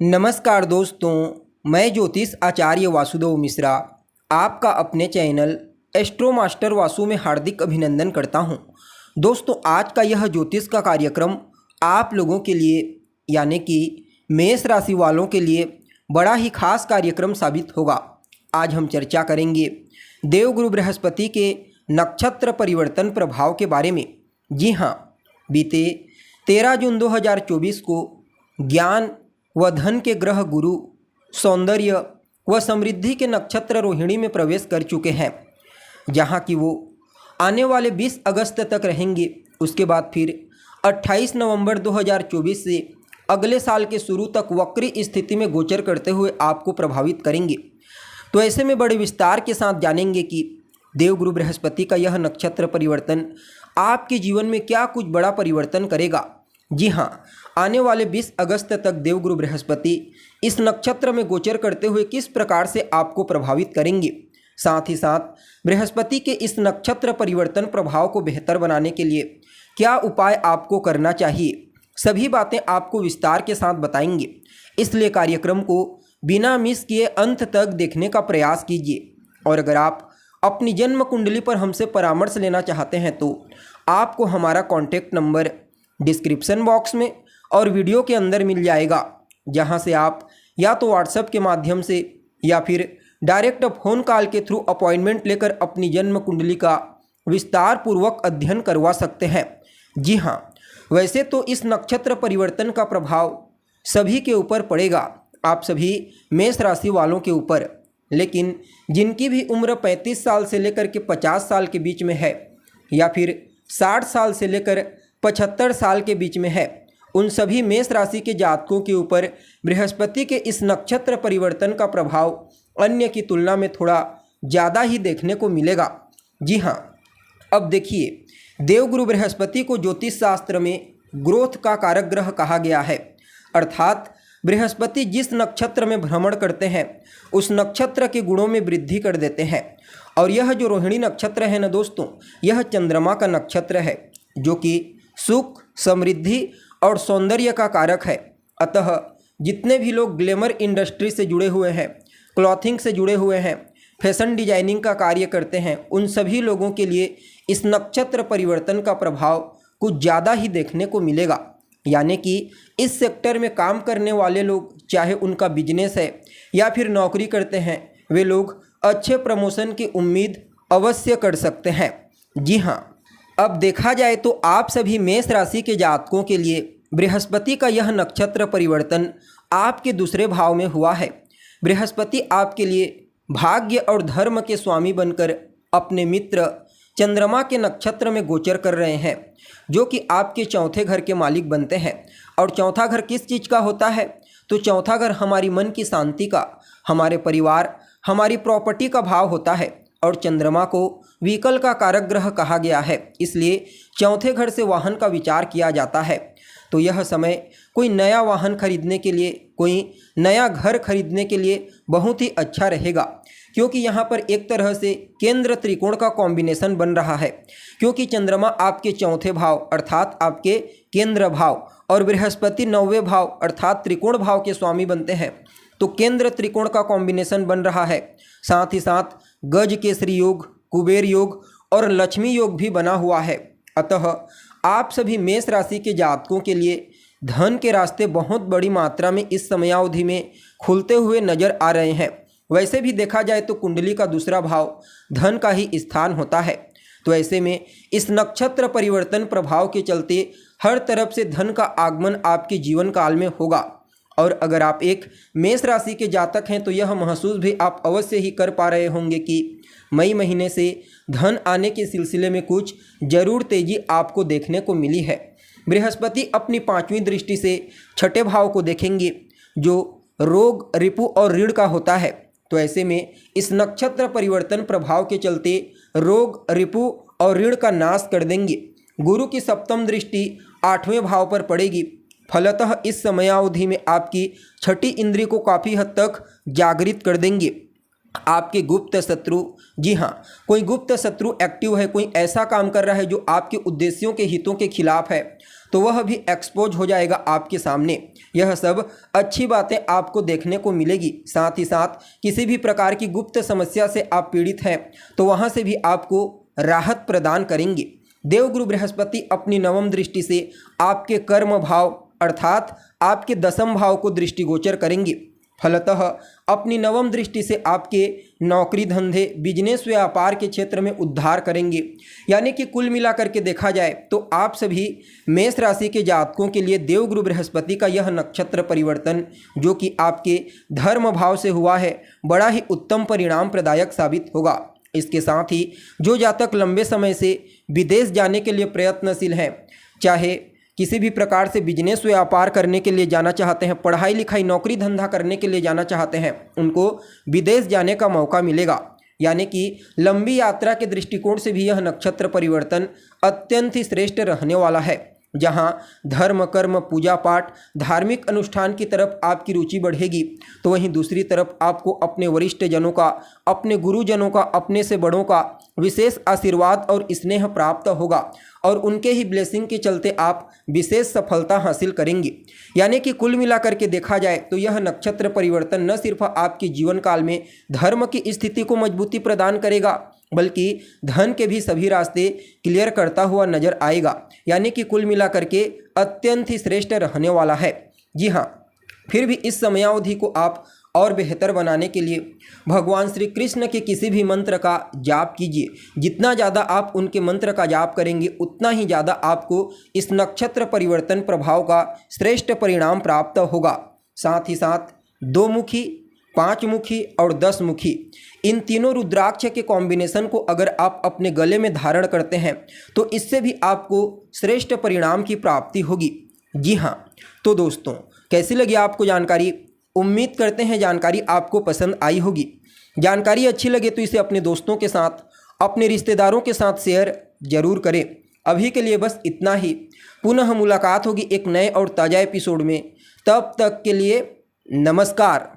नमस्कार दोस्तों, मैं ज्योतिष आचार्य वासुदेव मिश्रा आपका अपने चैनल एस्ट्रो मास्टर वासु में हार्दिक अभिनंदन करता हूं। दोस्तों, आज का यह ज्योतिष का कार्यक्रम आप लोगों के लिए यानी कि मेष राशि वालों के लिए बड़ा ही खास कार्यक्रम साबित होगा। आज हम चर्चा करेंगे देवगुरु बृहस्पति के नक्षत्र परिवर्तन प्रभाव के बारे में। जी हाँ, बीते 13 जून 2024 को ज्ञान व धन के ग्रह गुरु सौंदर्य व समृद्धि के नक्षत्र रोहिणी में प्रवेश कर चुके हैं, जहां कि वो आने वाले 20 अगस्त तक रहेंगे। उसके बाद फिर 28 नवंबर 2024 से अगले साल के शुरू तक वक्री स्थिति में गोचर करते हुए आपको प्रभावित करेंगे। तो ऐसे में बड़े विस्तार के साथ जानेंगे कि देवगुरु बृहस्पति का यह नक्षत्र परिवर्तन आपके जीवन में क्या कुछ बड़ा परिवर्तन करेगा। जी हाँ, आने वाले 20 अगस्त तक देवगुरु बृहस्पति इस नक्षत्र में गोचर करते हुए किस प्रकार से आपको प्रभावित करेंगे। साथ ही साथ बृहस्पति के इस नक्षत्र परिवर्तन प्रभाव को बेहतर बनाने के लिए क्या उपाय आपको करना चाहिए, सभी बातें आपको विस्तार के साथ बताएंगे। इसलिए कार्यक्रम को बिना मिस किए अंत तक देखने का प्रयास कीजिए। और अगर आप अपनी जन्म कुंडली पर हमसे परामर्श लेना चाहते हैं तो आपको हमारा कॉन्टैक्ट नंबर डिस्क्रिप्शन बॉक्स में और वीडियो के अंदर मिल जाएगा, जहां से आप या तो व्हाट्सएप के माध्यम से या फिर डायरेक्ट फ़ोन कॉल के थ्रू अपॉइंटमेंट लेकर अपनी जन्म कुंडली का विस्तार पूर्वक अध्ययन करवा सकते हैं। जी हाँ, वैसे तो इस नक्षत्र परिवर्तन का प्रभाव सभी के ऊपर पड़ेगा, आप सभी मेष राशि वालों के ऊपर, लेकिन जिनकी भी उम्र 35 साल से लेकर के 50 साल के बीच में है या फिर 60 साल से लेकर 75 साल के बीच में है, उन सभी मेष राशि के जातकों के ऊपर बृहस्पति के इस नक्षत्र परिवर्तन का प्रभाव अन्य की तुलना में थोड़ा ज़्यादा ही देखने को मिलेगा। जी हाँ, अब देखिए, देवगुरु बृहस्पति को ज्योतिष शास्त्र में ग्रोथ का कारक ग्रह कहा गया है। अर्थात बृहस्पति जिस नक्षत्र में भ्रमण करते हैं उस नक्षत्र के गुणों में वृद्धि कर देते हैं। और यह जो रोहिणी नक्षत्र है ना दोस्तों, यह चंद्रमा का नक्षत्र है जो कि सुख, समृद्धि और सौंदर्य का कारक है। अतः जितने भी लोग ग्लैमर इंडस्ट्री से जुड़े हुए हैं, क्लॉथिंग से जुड़े हुए हैं, फैशन डिजाइनिंग का कार्य करते हैं, उन सभी लोगों के लिए इस नक्षत्र परिवर्तन का प्रभाव कुछ ज़्यादा ही देखने को मिलेगा। यानी कि इस सेक्टर में काम करने वाले लोग, चाहे उनका बिजनेस है या फिर नौकरी करते हैं, वे लोग अच्छे प्रमोशन की उम्मीद अवश्य कर सकते हैं। जी हाँ, अब देखा जाए तो आप सभी मेष राशि के जातकों के लिए बृहस्पति का यह नक्षत्र परिवर्तन आपके दूसरे भाव में हुआ है। बृहस्पति आपके लिए भाग्य और धर्म के स्वामी बनकर अपने मित्र चंद्रमा के नक्षत्र में गोचर कर रहे हैं, जो कि आपके चौथे घर के मालिक बनते हैं। और चौथा घर किस चीज़ का होता है? तो चौथा घर हमारी मन की शांति का, हमारे परिवार, हमारी प्रॉपर्टी का भाव होता है। और चंद्रमा को व्हीकल का कारक ग्रह कहा गया है, इसलिए चौथे घर से वाहन का विचार किया जाता है। तो यह समय कोई नया वाहन खरीदने के लिए, कोई नया घर खरीदने के लिए बहुत ही अच्छा रहेगा, क्योंकि यहाँ पर एक तरह से केंद्र त्रिकोण का कॉम्बिनेशन बन रहा है। क्योंकि चंद्रमा आपके चौथे भाव अर्थात आपके केंद्र भाव और बृहस्पति 9वें भाव अर्थात त्रिकोण भाव के स्वामी बनते हैं, तो केंद्र त्रिकोण का कॉम्बिनेशन बन रहा है। साथ ही साथ गज केसरी योग, कुबेर योग और लक्ष्मी योग भी बना हुआ है। अतः आप सभी मेष राशि के जातकों के लिए धन के रास्ते बहुत बड़ी मात्रा में इस समयावधि में खुलते हुए नजर आ रहे हैं। वैसे भी देखा जाए तो कुंडली का दूसरा भाव धन का ही स्थान होता है। तो ऐसे में इस नक्षत्र परिवर्तन प्रभाव के चलते हर तरफ से धन का आगमन आपके जीवन काल में होगा। और अगर आप एक मेष राशि के जातक हैं तो यह महसूस भी आप अवश्य ही कर पा रहे होंगे कि मई महीने से धन आने के सिलसिले में कुछ जरूर तेजी आपको देखने को मिली है। बृहस्पति अपनी 5वीं दृष्टि से छठे भाव को देखेंगे, जो रोग, रिपु और ऋण का होता है। तो ऐसे में इस नक्षत्र परिवर्तन प्रभाव के चलते रोग, रिपु और ऋण का नाश कर देंगे। गुरु की 7वीं दृष्टि 8वें भाव पर पड़ेगी। फलतः इस समयावधि में आपकी छठी इंद्रिय को काफ़ी हद तक जागृत कर देंगे। आपके गुप्त शत्रु, जी हाँ, कोई गुप्त शत्रु एक्टिव है, कोई ऐसा काम कर रहा है जो आपके उद्देश्यों के हितों के खिलाफ है, तो वह भी एक्सपोज हो जाएगा आपके सामने। यह सब अच्छी बातें आपको देखने को मिलेगी। साथ ही साथ किसी भी प्रकार की गुप्त समस्या से आप पीड़ित हैं तो वहाँ से भी आपको राहत प्रदान करेंगे। देवगुरु बृहस्पति अपनी नवम दृष्टि से आपके कर्म भाव अर्थात आपके दशम भाव को दृष्टिगोचर करेंगे। फलतः अपनी नवम दृष्टि से आपके नौकरी धंधे बिजनेस व्यापार के क्षेत्र में उद्धार करेंगे। यानी कि कुल मिलाकर के देखा जाए तो आप सभी मेष राशि के जातकों के लिए देवगुरु बृहस्पति का यह नक्षत्र परिवर्तन जो कि आपके धर्म भाव से हुआ है बड़ा ही उत्तम परिणाम प्रदायक साबित होगा। इसके साथ ही जो जातक लंबे समय से विदेश जाने के लिए प्रयत्नशील हैं, चाहे किसी भी प्रकार से बिजनेस व्यापार करने के लिए जाना चाहते हैं, पढ़ाई लिखाई नौकरी धंधा करने के लिए जाना चाहते हैं, उनको विदेश जाने का मौका मिलेगा। यानी कि लंबी यात्रा के दृष्टिकोण से भी यह नक्षत्र परिवर्तन अत्यंत ही श्रेष्ठ रहने वाला है। जहां धर्म कर्म पूजा पाठ धार्मिक अनुष्ठान की तरफ आपकी रुचि बढ़ेगी तो वहीं दूसरी तरफ आपको अपने वरिष्ठ जनों का, अपने गुरुजनों का, अपने से बड़ों का विशेष आशीर्वाद और स्नेह प्राप्त होगा और उनके ही ब्लेसिंग के चलते आप विशेष सफलता हासिल करेंगे। यानी कि कुल मिलाकर के देखा जाए तो यह नक्षत्र परिवर्तन न सिर्फ आपके जीवन काल में धर्म की स्थिति को मजबूती प्रदान करेगा बल्कि धन के भी सभी रास्ते क्लियर करता हुआ नजर आएगा। यानी कि कुल मिलाकर के अत्यंत ही श्रेष्ठ रहने वाला है। जी हाँ, फिर भी इस समयावधि को आप और बेहतर बनाने के लिए भगवान श्री कृष्ण के किसी भी मंत्र का जाप कीजिए। जितना ज़्यादा आप उनके मंत्र का जाप करेंगे उतना ही ज़्यादा आपको इस नक्षत्र परिवर्तन प्रभाव का श्रेष्ठ परिणाम प्राप्त होगा। साथ ही साथ 2 मुखी, 5 मुखी और 10 मुखी इन तीनों रुद्राक्ष के कॉम्बिनेशन को अगर आप अपने गले में धारण करते हैं तो इससे भी आपको श्रेष्ठ परिणाम की प्राप्ति होगी। जी हाँ, तो दोस्तों कैसी लगी आपको जानकारी? उम्मीद करते हैं जानकारी आपको पसंद आई होगी। जानकारी अच्छी लगे तो इसे अपने दोस्तों के साथ, अपने रिश्तेदारों के साथ शेयर जरूर करें। अभी के लिए बस इतना ही। पुनः मुलाकात होगी एक नए और ताज़ा एपिसोड में। तब तक के लिए नमस्कार।